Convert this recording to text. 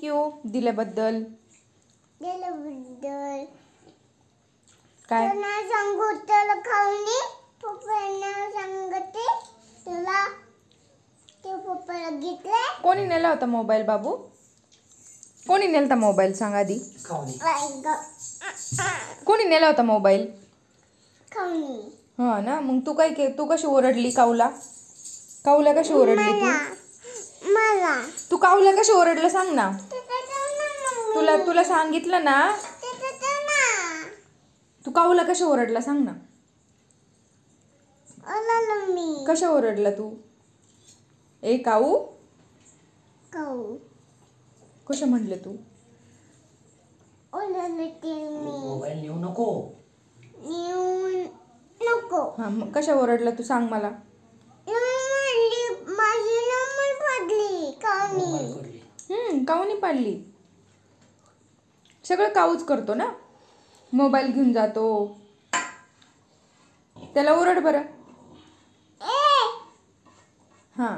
Thank you दिल्याबद्दल. दिल्याबद्दल. काय तुला सांगू तुला खाऊनी पप्पांना सांगते तुला ते पप्पाला घेतले. कोणी नेला होता मोबाईल बाबू? कोणी नेलता मोबाईल सांग आधी. कोणी नेला होता मोबाईल? खाऊनी. हा ना, मग तू कशी ओरडली काऊला? काऊला कशी ओरडली तू? मला तू काऊला कशी ओरडलं सांग ना. तुला सांगितलं ना. तू काऊला कशी ओरडला सांग ना. कशा ओरडला तू? ए काऊ काऊ कशा म्हणले तू? मोबाईल नेऊ नको. नको. हा मग कशा ओरडला तू सांग मला. माझी नंबर पडली काऊनी. काऊनी पाडली? सगळं काऊच करतो ना. मोबाईल घेऊन जातो. त्याला ओरड बरं. हां